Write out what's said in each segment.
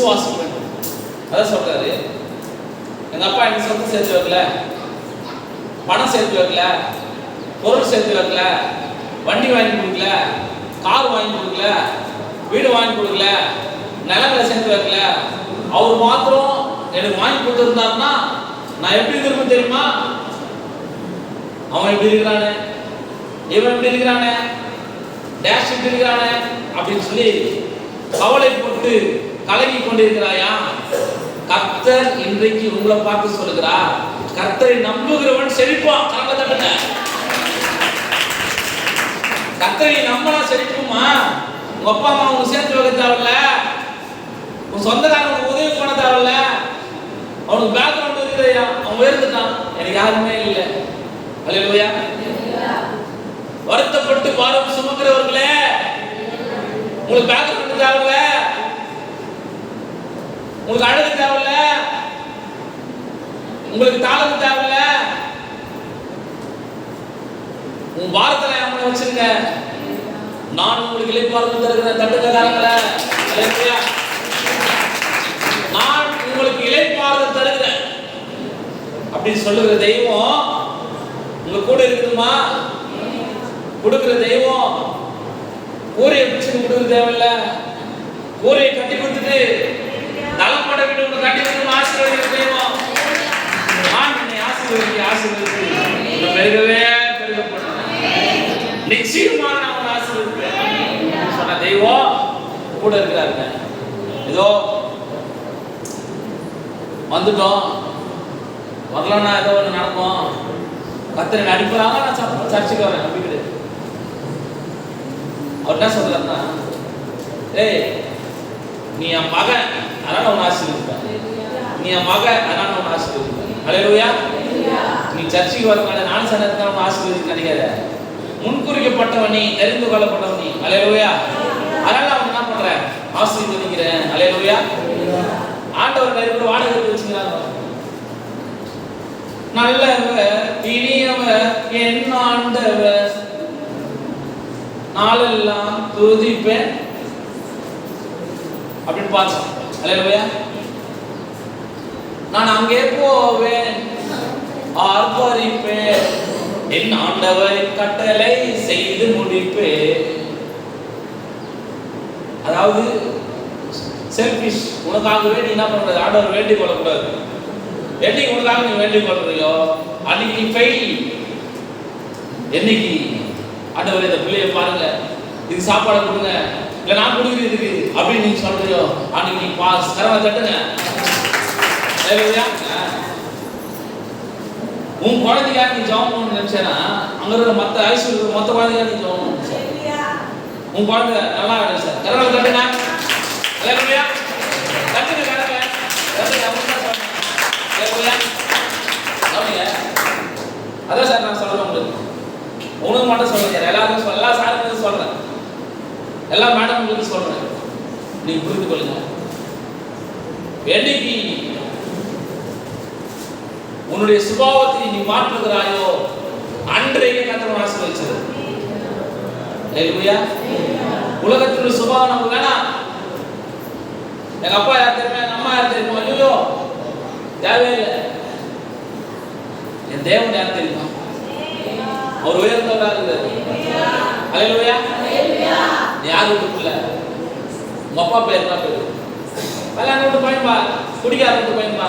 விசுவாசம் வேண்டும். அதான் சொல்றாரு, எங்க அப்பா எனக்கு சொத்து சேர்த்து வைக்கல, பணம் சேர்த்து வைக்கல, பொருள் சேர்த்து வைக்கல, வண்டி வாங்கி கொடுக்கல, கார் வாங்கி கொடுக்கல, வீடு வாங்கி கொடுக்கல, நிலங்களை சேர்த்து வைக்கல. அவர் மாத்திரம் எனக்கு வாங்கி கொடுத்துருந்தாருன்னா நான் எப்படி இருந்திருப்பேன் தெரியுமா? அவன் எப்படி இருக்கிறானே, இவன் எப்படி இருக்கிறானே, டேஷ் எப்படி இருக்கிறானே அப்படின்னு சொல்லி கவலைப்பட்டு கலங்கி கொண்டிருக்கிறாயா? கர்த்தர் இன்றைக்கு உங்களை பார்த்து சொல்லுகிறார், கர்த்தரை நம்புகிறவன் செழிப்பான். கரங்களை தட்டுங்க. கர்த்தரை நம்பினா செழிப்புமா? உங்க அப்பா அம்மா உனக்கு சேர்த்து வைக்க தேவையில்ல, உன் சொந்தக்காரனுக்கு உதவி பண்ண தேவையில்ல, அவனுக்கு பேக்ரவுண்ட் இருக்கிறையா, அவன் உயர்ந்துட்டான், எனக்கு யாருமே இல்லை. அல்லேலூயா. வருத்தப்பட்டு பாரம் சுமக்கிறவர்களே, உங்களுக்கு பேக்ரவுண்ட் தேவையில்ல, உங்களுக்கு அழகு தேவையில்ல, உங்களுக்கு தாளம் தேவையில்ல. உன் வாரத்துல அவனை வச்சிருங்க. நான் உங்களுக்கு இளைப்பாறுதல் தருகிறேன். தட்டுக்காரங்களே, அல்லேலூயா. நான் உங்களுக்கு இளைப்பாறுதல் தருகிறேன் அப்படின்னு சொல்லுகிற தெய்வம் உங்க கூட இருக்குதுமா? கொடுக்கிற தெய்வம் கூரையை பிடிச்சு கொடுக்குற தேவையில்ல, கூரையை கட்டி கொடுத்துட்டு நலப்பட வீடு உங்களை கட்டி கொடுத்து ஆசீர்வதிக்கிற தெய்வம். நான் என்னை ஆசீர்வதித்து பெருகவே பெருகப்படுறேன், நிச்சயமா நான் உங்களை ஆசீர்வதிப்பேன் சொன்ன தெய்வம் கூட இருக்கிறாருங்க. ஏதோ வந்துட்டோம், வரலன்னா ஏதோ ஒன்று நடக்கும், கர்த்தரை நடிப்பாங்க, நான் சர்ச்சுக்கு வரேன் அப்படி கிடையாது. அவர் என்ன சொல்றாருன்னா, ஏய் நீ என் மகன் அதனால உன்னை ஆசீர்வதிப்பேன், நீ என் மகன் அதனால உன்னை ஆசீர்வதிப்பேன். அல்லேலூயா. நீ சர்ச்சுக்கு வரக்கான நான் சனத்துக்கான உன்னை ஆசீர்வதிக்க நினைக்காத. முன்குறிக்கப்பட்டவன் நீ, தெரிந்து கொள்ளப்பட்டவன் நீ. அல்லேலூயா. அதனால அவன் என்ன பண்றேன், ஆசீர்வதிக்கிறேன். அல்லேலூயா. ஆண்டவர் நிறைய பேர் வாடகை வச்சுக்கிறாங்க. நல்லவர் இனியவர் என் ஆண்டவர், நாளெல்லாம் துதிப்பேன் அப்படின்னு பார்த்தோம். அல்லேலூயா. நான் அங்கே போவேன், ஆர்ப்பரிப்பேன், என் ஆண்டவரின் கட்டளை செய்து முடிப்பேன். அதாவது செல்ஃபிஷ். உனக்காகவே நீ என்ன பண்றது, ஆண்டவர் வேண்டிக் கொள்ளக்கூடாது. என்னைக்கு உனக்காக நீ வேண்டிக் கொள்றியோ அன்னைக்கு நீ ஃபெயில். என்னைக்கு ஆண்டவர் இந்த பிள்ளையை பாருங்க, இது சாப்பாடு கொடுங்க, இல்லை நான் கொடுக்குறதுக்கு அப்படின்னு நீ சொல்றியோ அன்னைக்கு நீ பாஸ். கரவை தட்டுங்க. உன் குழந்தைக்காக நீ ஜெபம் பண்ணணும்னு நினைச்சேன்னா அங்க இருக்கிற மற்ற ஐஸ்வர்ய மொத்த குழந்தைக்காக நீ ஜெபம் பண்ணணும். உன் குழந்தை நல்லா ஆயிடும் சார். கரவை தட்டுங்க. அல்லேலூயா. தட்டுங்க கரவை. அதான் சார் நான் சொல்றேன், உங்களுக்கு மட்டும் சொல்றேன், எல்லாருக்கும் எல்லா சாருக்கும் சொல்றேன், எல்லா மேடம்களுக்கு சொல்றேன், நீங்க புரிந்து கொள்ளுங்க. என்னைக்கு உன்னுடைய சுபாவத்தை நீ மாற்றுகிறாயோ அன்றைய கர்த்தர் ஆசீர்வதிச்சது. அல்லேலூயா. உலகத்தினுடைய சுபாவம் நமக்கு வேணாம். எங்க அப்பா யார் தெரியுமா, எங்க அம்மா யார் தெரியுமா, ஐயோ தேவையில்லை. என் தேவன் யார் தெரியுமா, அவர் உயர்ந்தவராக இருந்தார். அல்லேலூயா. யார் வீட்டுக்குள்ள உங்க அப்பா பேர் என்ன பேரு, கல்யாணம் விட்டு பயன்பா, குடிக்கார விட்டு பயன்பா,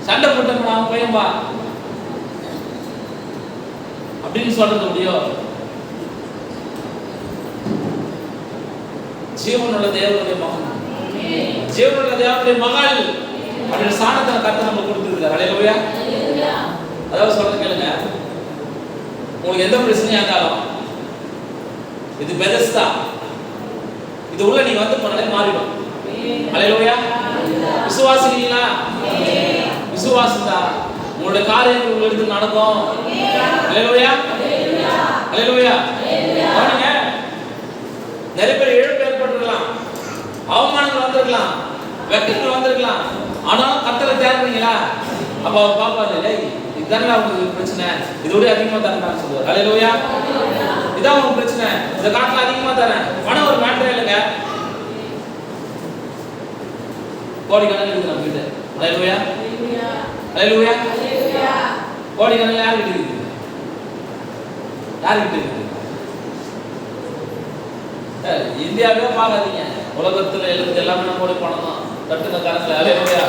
சண்டை போட்டு அவன் பயன்பா அப்படின்னு சொல்றது முடியும். ஜீவனுள்ள தேவனுடைய மகன், ஜீவனுள்ள தேவனுடைய மகள் அப்படின்னு சாணத்தை கர்த்தர் நம்ம கொடுத்துருக்காரு. அல்லேலூயா. அதாவது சொல்றது கேளுங்க, உங்களுக்கு எந்த பிரச்சனையா இருந்தாலும் இது பெதஸ்தா, இது உள்ள நீங்க வந்து பண்ணலே மாறிடும். அல்லேலூயா. விசுவாசிங்களா? விசுவாசந்தா உங்களுடைய காரியங்கள் உங்களுக்கு நடக்கும். அல்லேலூயா. அல்லேலூயா. அவனுங்க நிறைய பேர் இழப்பு ஏற்பட்டிருக்கலாம், அவமானங்கள் வந்திருக்கலாம், வெக்கங்கள் வந்திருக்கலாம், ஆனாலும் கர்த்தரை தேடுறீங்களா? அப்ப அவர் பாப்பாரு, இதுதானே அவங்களுக்கு பிரச்சனை, இதோட அதிகமா தரணும்னு சொல்லுவார். அல்லேலூயா. இதான் உங்க பிரச்சனை. இந்த காட்டுல அதிகமா தரேன். பணம் ஒரு மேட்டரே இல்லைங்க. கோடிக்கணக்கில் இருக்குது நம்ம கிட்ட. அல்லேலூயா, அல்லேலூயா. கோடிக்கணக்கில் யார்கிட்ட இருக்குது? யார்கிட்ட இருக்குது? இந்தியாவே பார்க்காதீங்க, உலகத்துல எழுது எல்லாமே நம்மளோட பணம் தான். தட்டுங்க கரத்துல. அல்லேலூயா,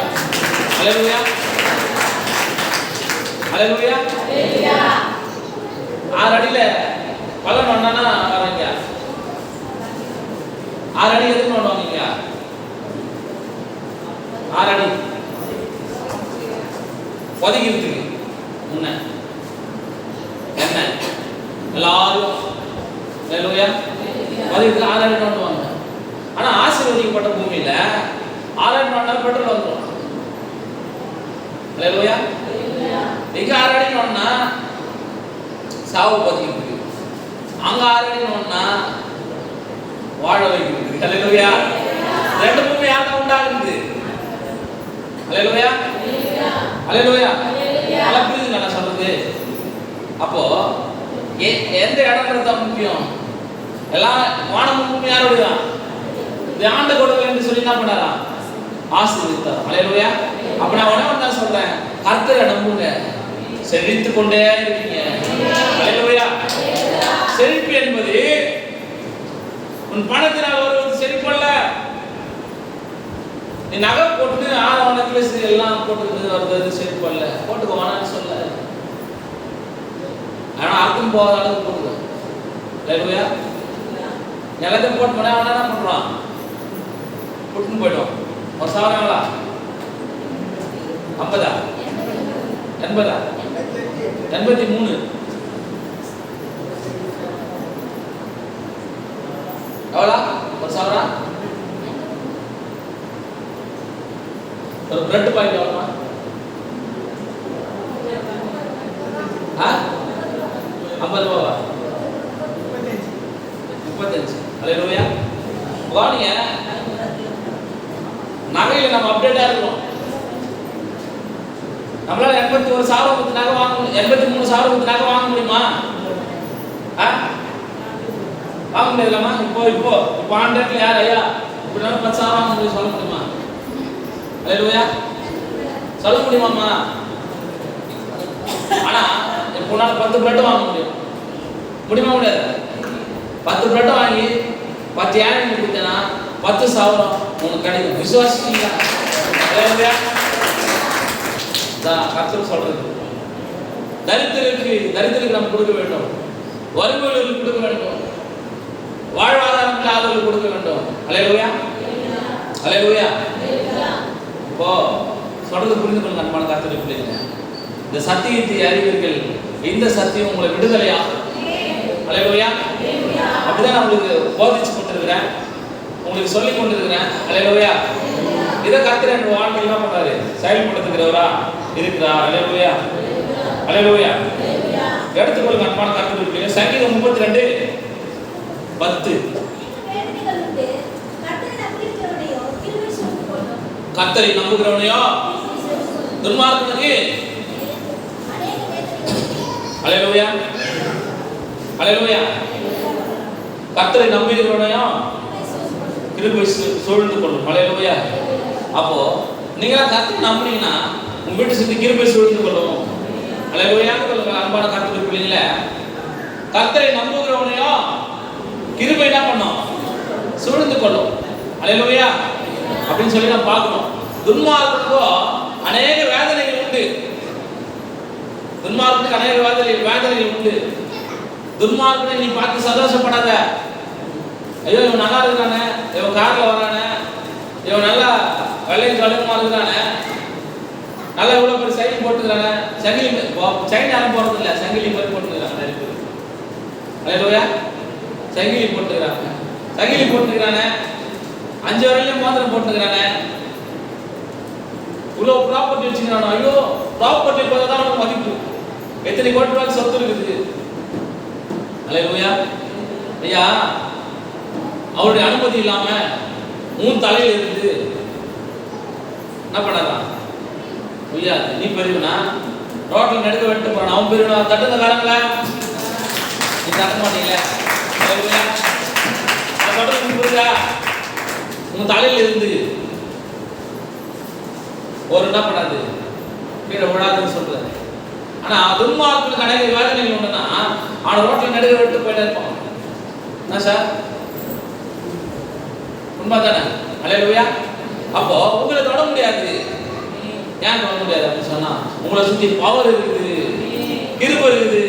அல்லேலூயா, அல்லேலூயா. 6 அடியில பள்ளம் நோண்டானா வராங்க. 6 அடி எதுக்கு நோண்டுவாங்க? 6 அடி ஒதுக்கிறதுக்கு முன்ன என்ன எல்லாரும் அல்லேலூயா ஒதுக்கிறதுக்கு 6 அடி நோண்டுவாங்க. ஆனா ஆசீர்வதிக்கப்பட்ட பூமியில 6 அடி நோண்டா பெட்ரோல் வந்துடும். அல்லேலூயா. இங்க 6 அடி நோண்டா சாவு பதிக்கிறதுக்கு, அங்க 6 அடி நோண்டா வாழ வைக்கிறதுக்கு. அல்லேலூயா. 2 பூமி யாருக்கா உண்டாகுது? அல்லேலூயா, அல்லேலூயா. நல்லா புரியுதுங்க நான் சொல்றது. அப்போ எந்த இடம்ன்றது தான் முக்கியம். எல்லாம் வானம் பூமி யாருடையதான்? இது ஆண்டு கொடுக்கல என்று சொல்லி என்ன பண்ணாரா? ஆசீர்வதித்தார். அல்லேலூயா. அப்ப நான் உடனே தான் சொல்றேன், கர்த்தரை நம்புங்க, செழித்து கொண்டே இருக்கீங்க. அல்லேலூயா. செழிப்பு என்பது உன் பணத்தினால் வருவது செழிப்பல்ல. நீ நகை போட்டு ஆரவணக்கில் எல்லாம் போட்டுக்கிட்டு வருது செழிப்பல்ல. போட்டுக்க வேணான்னு சொல்ல, ஆனா அர்த்தம் போகாத அளவுக்கு போட்டுக்கோ. அல்லேலூயா. எல்லாத்தையும் போட்டு போனா அவன் என்ன பண்றான்? புட்டுன்னு போயிடும். ஒரு சாவரங்களா 50 80 83 எவ்வளோ? ஒரு சாவரா? ஒரு பிரெட் பாக்கெட் எவ்வளோமா? 50 ரூபாவா? 35. அல்லேலூயா. வாணிய நகையில நம்ம அப்டேட்டா இருக்கோம். நம்மளால 81,000 நகை வாங்க, 83,000 நகை வாங்க முடியுமா? வாங்க முடியாதுலாமா? இப்போ ஆண்டர்ல யார் ஐயா இப்படினால 10,000 வாங்க முடியும் சொல்ல முடியுமா? அல்லேலூயா. சொல்ல முடியுமாமா? ஆனா இப்போ நான் 10 பிரெட் வாங்க முடியும். முடியுமா? முடியாது. 10 பிரெட் வாங்கி 10 ஏழைகளுக்கு கொடுத்தேன்னா 10,000 உங்களுக்கு கிடைக்கும். விசுவாசிச்சீங்களா? அல்லேலூயா. கர்த்தர் சொல்றது, தரித்திரருக்கு நம்ம கொடுக்க வேண்டும், வறுமைகளுக்கு கொடுக்க வேண்டும், வாழ்வாதாரம் இல்லாதவர்களுக்கு கொடுக்க வேண்டும். அல்லேலூயா, அல்லேலூயா. இப்போ சொல்றது புரிந்து கொள்ளுங்க அன்பான கர்த்தருடைய பிள்ளைகளே. இந்த சத்தியத்தை அறிவீர்கள், இந்த சத்தியம் உங்களை விடுதலையாகும். அல்லேலூயா. அப்படிதான் நான் உங்களுக்கு போதிச்சு கொண்டிருக்கிறேன், உங்களுக்கு சொல்லிக் கொண்டிருக்கிறேன். அல்லேலூயா. இதை கர்த்தர் என் வாழ்க்கையில் என்ன பண்றாரு? செயல்படுத்துகிறவரா இருக்கிறார். அல்லேலூயா, அல்லேலூயா. எடுத்துக்கொள்ளுங்க அன்பான கர்த்தருடைய பிள்ளைகளே. சங்கீதம் 32:10. கர்த்தரை நம்புகிறவனையோ துன்மார்க்கனுக்கு அல்லேலூயா, அல்லேலூயா. கர்த்தரை நம்புகிறவனையோ கிருபை சூழ்ந்து கொள்ளும். அல்லேலூயா. அப்போ நீங்க கர்த்தரை நம்புனீங்கன்னா உங்க வீட்டு சுத்தி கிருபை சூழ்ந்து கொள்ளும். அல்லேலூயா. அன்பான கர்த்தருடைய பிள்ளைகளே, கர்த்தரை நம்புகிறவனையோ கிருபை என்ன பண்ணும்? சூழ்ந்து கொள்ளும். அல்லேலூயா. அப்படின்னு சொல்லி நான் பார்க்கணும். துன்மார்க்கனுக்கோ அநேக வேதனைகள் உண்டு. துன்மார்க்கனுக்கு அநேக வேதனைகள் உண்டு. துன்மார்க்கனை நீ பார்த்து சந்தோஷப்படாத. ஐயோ இவன் நல்லா இருக்கானே, இவன் கார்ல வரானே, இவன் நல்லா வெள்ளையும் கழுகுமா இருக்கானே, நல்லா இவ்வளோ பேர் சைக்கிள் போட்டுக்கிறானே, சங்கிலி சைன் யாரும் போறது இல்லை, சங்கிலி மாதிரி போட்டுக்கிறாங்க. அல்லேலூயா. சங்கிலி போட்டுக்கிறாங்க, சங்கிலி போட்டுக்கிறானே, 5 வரையிலும் மோதிரம் போட்டுக்கிறானே, இவ்வளோ ப்ராப்பர்ட்டி வச்சுக்கிறானோ. ஐயோ ப்ராப்பர்ட்டி பார்த்தா தான் அவனுக்கு மதிப்பு. எத்தனை கோடி ரூபாய்க்கு சொத்து இருக்குது. அல்லேலூயா. ஐயா அவருடைய அனுமதி இல்லாம உன் தலையில இருந்து என்ன பண்ணலாம்? நீ பெரியவனா? ரோட்ல நடுக்க வெட்டு போறான், அவன் பெரியவனா? தட்டுங்க காரங்கள. நீ தக்க மாட்டீங்களே. நான் சொல்றது புரியுதா? உங்க தலையில இருந்து ஒரு என்ன பண்ணாது கீழே விழாதுன்னு சொல்றாரு. ஆனா துன்மார்க்கு அநேக வேதனைகள் ஒண்ணுன்னா அவன் ரோட்ல நடுவே விட்டு போயிட்டே இருப்பான். என்ன சார் உண்மை தானே? அல்லேலூயா. அப்போ உங்களை தொட முடியாது. ஏன் தொட முடியாது அப்படின்னு சொன்னா உங்களை சுத்தி பவர் இருக்குது, கிருபை இருக்குது,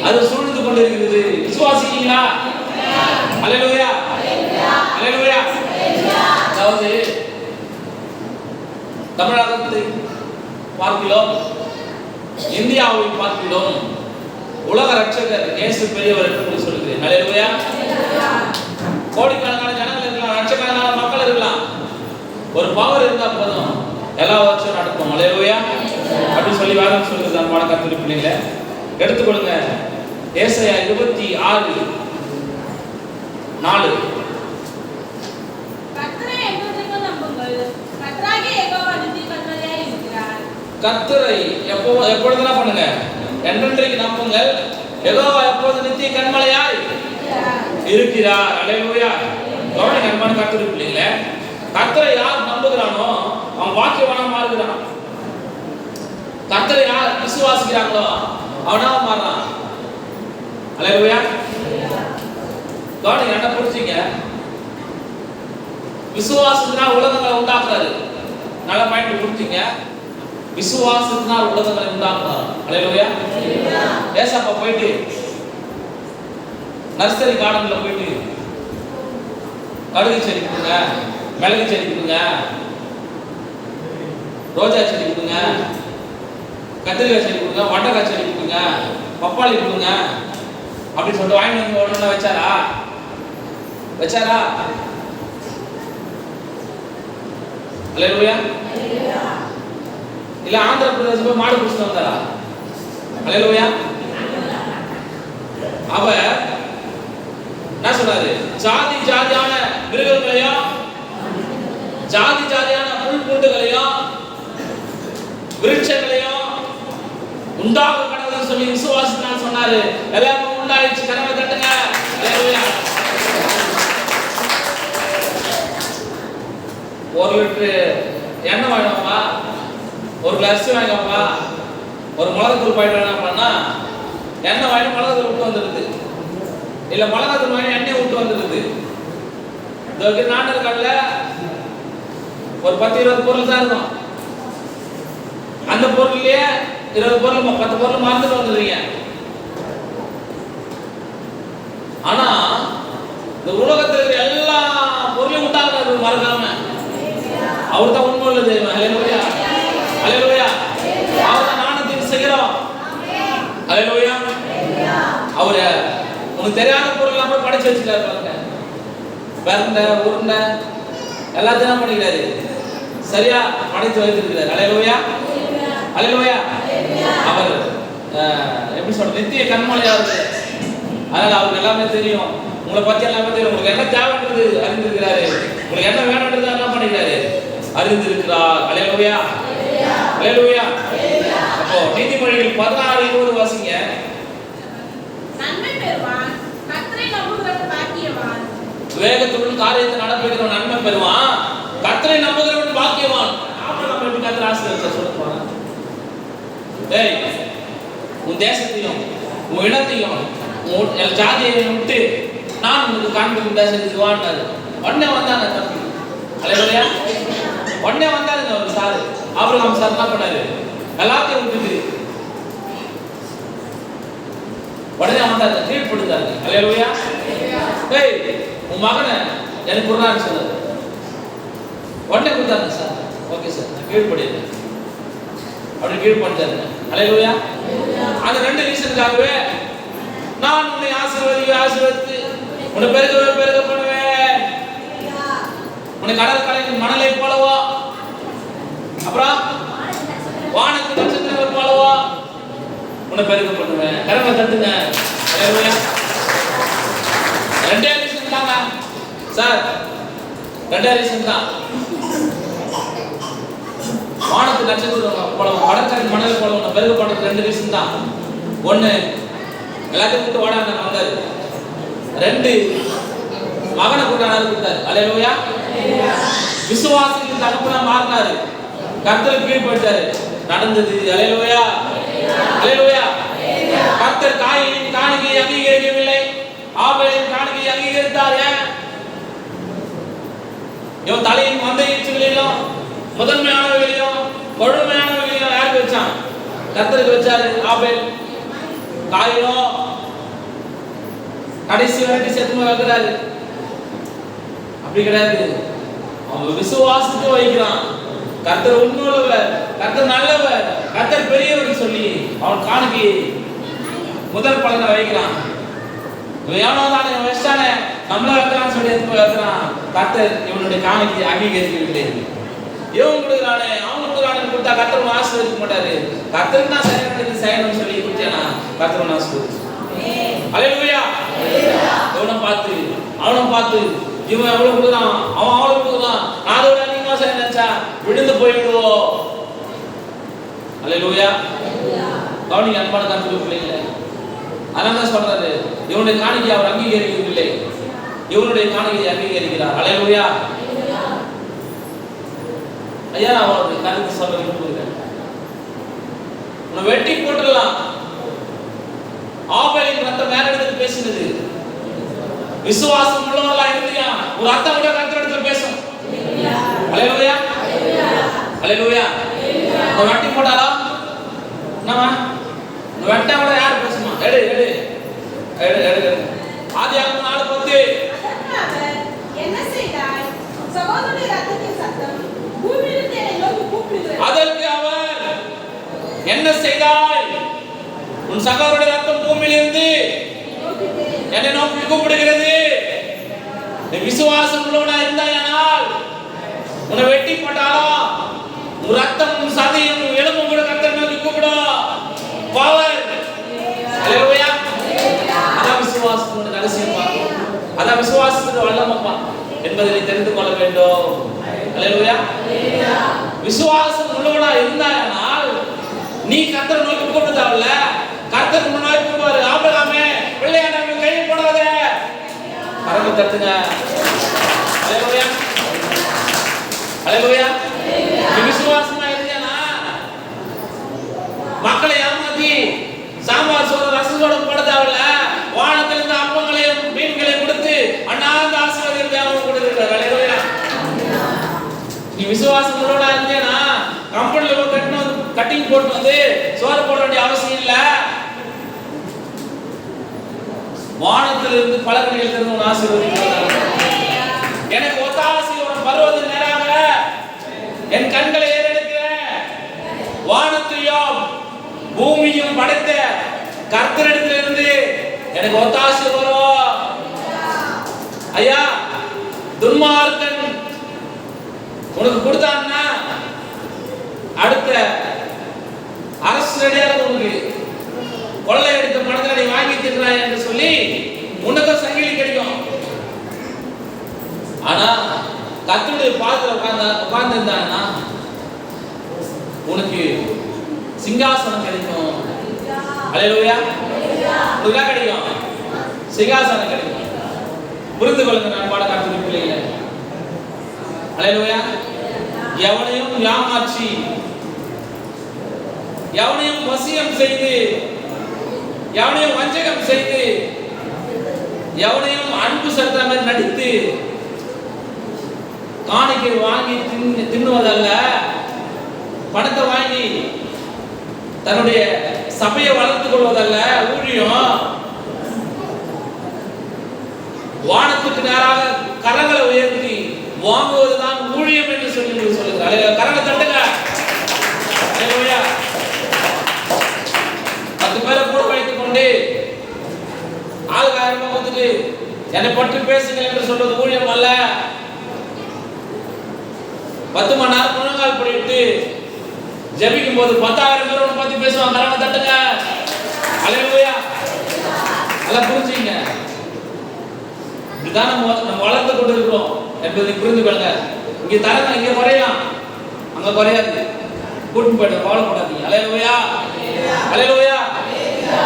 அது சூழ்ந்து கொண்டு இருக்குது. விசுவாசிக்கிறீங்களா? அல்லேலூயா, அல்லேலூயா. அதாவது தமிழகத்தை பார்க்கிறோம், இந்தியாவை பார்க்கிறோம், உலக ரட்சகர் இயேசு பெரியவர் என்று சொல்லுகிறேன். அல்லேலூயா. கோடிக்கணக்கான ஜனங்கள் இருக்கலாம், லட்சக்கணக்கான மக்கள் இருக்கலாம், ஒரு பவர் இருந்தா போதும் எல்லா வருஷம் நடக்கும். அல்லேலூயா. அப்படி சொல்லி வேதம் சொல்லுது. அன்பான கர்த்தருடைய பிள்ளைகளே, எடுத்துக்கொள்ளுங்க ஏசாயா 26:4. கர்த்தரை எப்பொழுதெல்லாம் பண்ணுங்க, என்றென்றைக்கு நம்புங்கள். யெகோவா எப்போது நித்திய கன்மலையாய் இருக்கிறார். அல்லேலூயா. கவனிங்க அன்பான கர்த்தருடைய பிள்ளைகளே, கர்த்தரை யார் நம்புகிறானோ அவன் பாக்கியவானா மாறுகிறான். கர்த்தரை யார் விசுவாசிக்கிறாங்களோ அவனா மாறுறான். அல்லேலூயா. கவனிங்க, என்ன புரிஞ்சுங்க, விசுவாசத்தினால் உலகங்களை உண்டாக்குறாரு. நல்ல பாயிண்ட் புரிஞ்சுங்க. விசுவாசத்தினால் உலகங்களை உண்டாக்குறாரு. அல்லேலூயா. ஏசாப்பா போயிட்டு நர்சரி கார்டன்ல போயிட்டு கடுகு செடி கொடுங்க, மிளகு செடி கொடுங்க, ரோஜா செடி கொடுங்க, கத்திரிக்காய் செடி கொடுங்க, வண்டக்காய் செடி கொடுங்க, பப்பாளி கொடுங்க அப்படின்னு சொல்லிட்டு வாங்கி வந்து ஒன்று வச்சாரா? வச்சாரா? அல்லேலூயா. இல்ல ஆந்திர பிரதேச போய் மாடு பிடிச்சிட்டு வந்தாரா? அல்லேலூயா. அவ என்ன சொன்னாரு? ஜாதி ஜாதியான மிருகங்களையும் ஜாதி ஜாதியான புல் பூண்டுகளையும் விருட்சங்களையும் உண்டாக கடவுள்னு சொல்லி விசுவாசத்தினால் சொன்னாரு. எல்லாமே உண்டாயிடுச்சு. கரங்களை தட்டுங்க. அல்லேலூயா. 1 லிட்டர் எண்ணெய் வாங்கினோம்ப்பா, 1 கிளாஸ் வாங்கினோம்ப்பா, ஒரு மிளகாத்தூள் பாயிண்ட் வேணாம்னா எண்ணெய் வாங்கி மிளகாத்தூள் விட்டு வந்துடுது, இல்ல மிளகாத்தூள் வாங்கி எண்ணெய் விட்டு வந்துடுது. இந்த நாட்டு கடல ஒரு 10-20 பொருள் தான் இருக்கும். அந்த பொருள்லயே 20 பொருள் 10 பொருள் மறந்துட்டு வந்துடுறீங்க. ஆனா இந்த உலகத்தில் இருக்கிற எல்லா பொருளையும் உண்டாக்குறது மறக்காம அவர் தான் உண்மை உள்ள தெய்வம். அல்லேலூயா, அல்லேலூயா. அவர் தான் நாணயத்தை செய்கிறோம். அல்லேலூயா. அவரு உனக்கு தெரியாத பொருள் எல்லாம் படைச்சு வச்சுட்டாரு பாருங்க. பிறந்த உருண்டை எல்லாத்தையும் என்ன பண்ணிக்கிறாரு? சரியா படைத்து வைத்திருக்கிறார். அல்லேலூயா, அல்லேலூயா. அவர் எப்படி சொல்ற நித்திய கன்மலையா இருக்கு. அதனால அவருக்கு எல்லாமே தெரியும். உங்களை பத்தி எல்லாமே தெரியும். உங்களுக்கு என்ன தேவைன்றது அறிந்திருக்கிறாரு. உங்களுக்கு என்ன வேணும்ன்றது என்ன பண்ணிக்கிறாரு? அறிந்திருக்கிறார். அல்லேலூயா, அல்லேலூயா. அப்போ நீதிமொழிகள் 16:20 வாசிங்க. நன்மை பெறுவான் கர்த்தரை நம்புகிறவன் பாக்கியவான். வேகத்துடன் காரியத்தை நடப்பிக்கிறவன் நன்மை பெறுவான், கர்த்தரை நம்புகிறவன் பாக்கியவான். ஆபிரகாம் எப்படி கர்த்தர் ஆசீர்வதிச்சார் சொல்லுங்க. டேய், உன் தேசத்தையும் உன் இனத்தையும் உன் ஜாதியையும் விட்டு நான் உனக்கு காண்பிக்கும் தேசத்துக்கு வாண்டாரு. உடனே வந்தாங்க தம்பி. அல்லேலூயா. உடனே வந்தாருங்க ஒரு சாரு. ஆபிரகாம் சார் என்ன பண்ணாரு? எல்லாத்தையும் விட்டுட்டு உடனே வந்தாரு, கீழ்ப்படுத்தாரு. அல்லேலூயா. டேய், உன் மகனை எனக்கு கொடுறான்னு சொன்னாரு. உடனே கொடுத்தாருங்க சார். ஓகே சார், நான் கீழ்படுறேன் அப்படி கீழ்படுத்தாருங்க. அல்லேலூயா. அந்த 2 ரீசனுக்காகவே நான் உன்னை ஆசீர்வதித்து உன்னை பெருக பண்ணுவேன். உன்னை கடற்கரையின் மணலை போலவோ, அப்புறம் வானத்து நட்சத்திரங்கள் போலவோ உன்னை பெருக பண்ணுவேன். கரங்களை தட்டுங்க. அல்லேலூயா. 2 ரீசன் தாங்க சார். 2 ரீசன் தான். வானத்து நட்சத்திரம் போலவோ கடற்கரை மணல் போலவோ உன்னை பெருக பண்றது 2 ரீசன் தான். ஒண்ணு எல்லாத்தையும் விட்டு ஓடாம வந்தாரு. 2 மகனை கொடுத்தாரு. அல்லேலூயா. விசுவாசத்துக்கு தகப்பனா மாறினாரு. கர்த்தருக்கு கீழ்ப்பட்டாரு. நடந்தது. அல்லேலூயா. அல்லேலூயா. கர்த்தர் காயின் காணிக்கையை அங்கீகரிக்கவில்லை, ஆபேலின் காணிக்கையை அங்கீகரித்தார். ஏன்? இவன் தலையின் மந்தையிலும் முதன்மையானவர்களையும் கொழுமையானவர்களையும் யாருக்கு வச்சான்? கர்த்தருக்கு வச்சாரு. ஆபேல். காயினோ கடைசி வரைக்கும் செத்து வைக்கிறாரு. அப்படி கிடையாது. அவன் விசுவாசத்துக்கு வைக்கிறான். கர்த்தர் உண்மையுள்ளவர், கர்த்தர் நல்லவர், கர்த்தர் பெரியவர் சொல்லி அவன் காணிக்கையை முதல் பலனை வைக்கிறான். எவனோதானே வச்சானே நம்மள வைக்கிறான்னு சொல்லி வைக்கிறான். கர்த்தர் இவனுடைய காணிக்கையை அங்கீகரிக்கவில்லை. இவன் கொடுக்குறானே அவன் கொடுக்குறானு கொடுத்தா கர்த்தர் ஆசீர்வதிக்க மாட்டாரு. கர்த்தருக்கு நான் செய்யணும்னு சொல்லி கொடுத்தேனா கர்த்தர் ஆசீர்வதிச்சு. அல்லேலூயா. அவனை பார்த்து இவன் எவ்வளவு கொடுக்குறான், அவன் அவ்வளவு கொடுக்குறான், அதோட அதிகமா செய்ய நினைச்சா விழுந்து போய்விடுவோம். அல்லேலூயா. கவனிங்க அன்பான கர்த்தருடைய பிள்ளைகளே, அதான் சொல்றாரு, இவனுடைய காணிக்கையை அவர் அங்கீகரிக்கவில்லை, இவனுடைய காணிக்கையை அங்கீகரிக்கிறார். அல்லேலூயா. ஐயா நான் ஒரு கருத்து சொல்ல விரும்புகிறேன். உன்னை வெட்டி போட்டுடலாம். ஆபேலின் ரத்தம் வேற இடத்துல பேசினது. விசுவாசம் உள்ளவங்களா இருந்தியா ஒரு ரத்தம் கூட கர்த்தரிடத்துல பேசும். அல்லேலூயா. அல்லேலூயா. உன்னை வெட்டி போட்டாரா என்னமா? உன்னை வெட்டா கூட யார் பேசுமா? எடு எடு எடு எடு. ஆதியாகமம் 4:10. என்ன செய்தாய்? சகோதரனுடைய ரத்தத்தின் சத்தம் பூமியிலிருந்து என்னை நோக்கி கூப்பிடுகிறது. அதற்கு அவர் என்ன செய்தாய்? உன் சகோதரனுடைய ரத்தம் பூமியிலிருந்து என்னை நோக்கி கூப்பிடுகிறது. நீ விசுவாசம் உள்ளவனா இருந்தாயானால் உன்னை வெட்டி போட்டாலும் உன் ரத்தம் உன் சதையும் எலும்பும் கூட கர்த்தரை நோக்கி கூப்பிடும். பவர். அல்லேலூயா. அதான் விசுவாசத்தோட ரகசியம் பாரு. அதான் விசுவாசத்தோட வல்லமைப்பா என்பதை நீ தெரிந்து கொள்ள வேண்டும். அல்லேலூயா. விசுவாசம் உள்ளவனா இருந்தாயானால் நீ கர்த்தரை நோக்கி கூப்பிடுதாவல, கர்த்தர் முன்னாடி கூப்பிடுவாரு. ஆபிரகாமே பிள்ளையாண்டாமே கையை போடாத, கரங்களை தட்டுங்க. அல்லேலூயா. அல்லேலூயா. நீ விசுவாசமா இருந்தேனா மக்களை ஏமாத்தி சாம்பார் சோறு ரசத்தோட போடதாவல, வானத்திலிருந்து அப்பங்களையும் மீன்களையும் கொடுத்து அண்ணாந்த ஆசீர்வாதம் தேவன் கொடுக்கிறார். அல்லேலூயா. நீ விசுவாசம் உள்ளவனா இருந்தேனா கம்பெனில கட்டிங் போட்டு வந்து சோறு போட வேண்டிய அவசியம் இல்ல. வானத்திலிருந்து பலகணிகள் தரும் ஆசீர்வதிக்கிறார். எனக்கு ஒத்தாசையோடு வருவது நேராக என் கண்களை ஏறெடுக்கிறேன். வானத்தையும் பூமியும் படைத்த கர்த்தரிடத்திலிருந்து எனக்கு ஒத்தாசை வரும். ஐயா துன்மார்க்கன் உனக்கு கொடுத்தான்னா அடுத்த அரசு ரெடியாக உனக்கு கொள்ளை எடுத்த பணத்தை நீ வாங்கி தின்றாய் என்று சொல்லி உனக்கு சங்கிலி கிடைக்கும். ஆனா கர்த்தருடைய பாதத்துல உட்கார்ந்து இருந்தானா உனக்கு சிங்காசனம் கிடைக்கும். அல்லேலூயா. உனக்கு கிடைக்கும் சிங்காசனம் கிடைக்கும். புரிந்து கொள்ளுங்க நண்பான கர்த்தருடைய பிள்ளைகளே. அல்லேலூயா. எவனையும் ஏமாற்றி எவனையும் வசியம் செய்து எவனையும் வஞ்சகம் செய்து எவனையும் அன்பு செலுத்த மாதிரி நடித்து காணிக்கை வாங்கி தின்னுவதல்ல, பணத்தை வாங்கி தன்னுடைய சபையை வளர்த்துக் கொள்வதல்ல ஊழியம். வானத்துக்கு நேராக கரங்களை உயர்த்தி வாங்குவதுதான் ஊழியம் என்று சொல்லி சொல்லுகிறார். கரங்களை தட்டுங்க. 10 பேரை கூட வைத்துக் கொண்டு ஆளுக்கு 1000 ரூபாய் கொடுத்துட்டு என்னை பற்றி பேசுங்கள் என்று சொல்வது ஊழியம் அல்ல. 10 மணி நேரம் முழங்கால் படிட்டு ஜெபிக்கும் போது 10,000 பேர் உன்னை பத்தி பேசுவாங்க. கரங்களை தட்டுங்க. அல்லேலூயா. எல்லாம் புரிஞ்சுங்க. இதுதான் நம்ம வளர்ந்து கொண்டு இருக்கிறோம் என்பதை புரிந்து கொள்ளுங்க. இங்க தரங்க, இங்க குறையலாம், அங்க குறையாது. கூட்டு போயிட்டு கவலைப்படாதீங்க. அல்லேலூயா. அல்லேலூயா.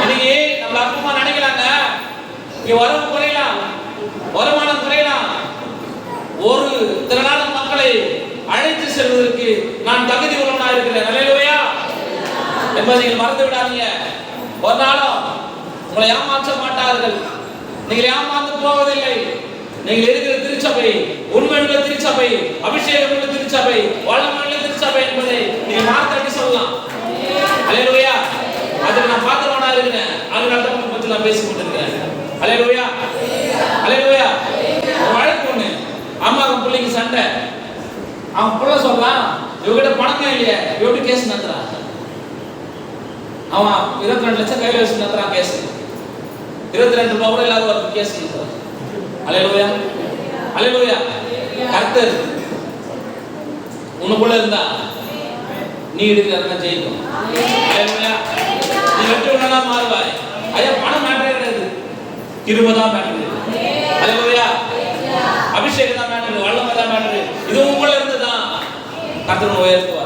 இன்னைக்கு நம்ம அப்பமா நினைக்க இங்க வரவு குறையலாம், வருமானம் குறையலாம். ஒரு திரளான மக்களை அழைத்து செல்வதற்கு நான் தகுதி உள்ளவனாக இருக்கிறேன். அல்லேலூயா என்பதை நீங்கள் மறந்து விடாதீங்க. ஒரு நாளும் உங்களை ஏமாற்ற மாட்டார்கள். நீங்கள் ஏமாந்து போவதில்லை. நீங்கள் இருக்கிற திருச்சபை உண்மையுள்ள திருச்சபை, அபிஷேகம் உள்ள திருச்சபை, வல்லமையுள்ள திருச்சபை என்பதை நீங்கள் மார்த்தடி சொல்லலாம். அல்லேலூயா. அதுக்கு நான் பாத்திரமா இருக்கிறேன். அதனால தான் உங்களை பற்றி நான் பேசிக் கொண்டிருக்கிறேன். அல்லேலூயா அல்லேலூயா. ஒரு வழக்கு ஒண்ணு, அம்மாவுக்கு பிள்ளைக்கு சண்டை. அவன் புள்ள சொல்றான், இவகிட்ட பணமே இல்லையே, எப்படி கேஸ் நடத்துறான்? அவன் 22 லட்சம் கையில் வச்சு நடத்துறான் கேஸ். 22 ரூபாய் கூட இல்லாத ஒரு கேஸ் நடத்துறான். அல்லேலூயா அல்லேலூயா. கர்த்தர் உனக்குள்ள இருந்தா நீ எடுக்கிறத ஜெயிக்கும். அல்லேலூயா. நீ வெற்றி உள்ளவனா மாறுவாய். ஐயா, பணம் மேட்டரே கிடையாது, கிருபை தான் மேட்டர். அல்லேலூயா. அபிஷேகம் தான் மேட்டர், வல்லமை தான் மேட்டர். இது உங்களுக்குள்ள இருந்து தான் கர்த்தர் உயர்த்துவார்.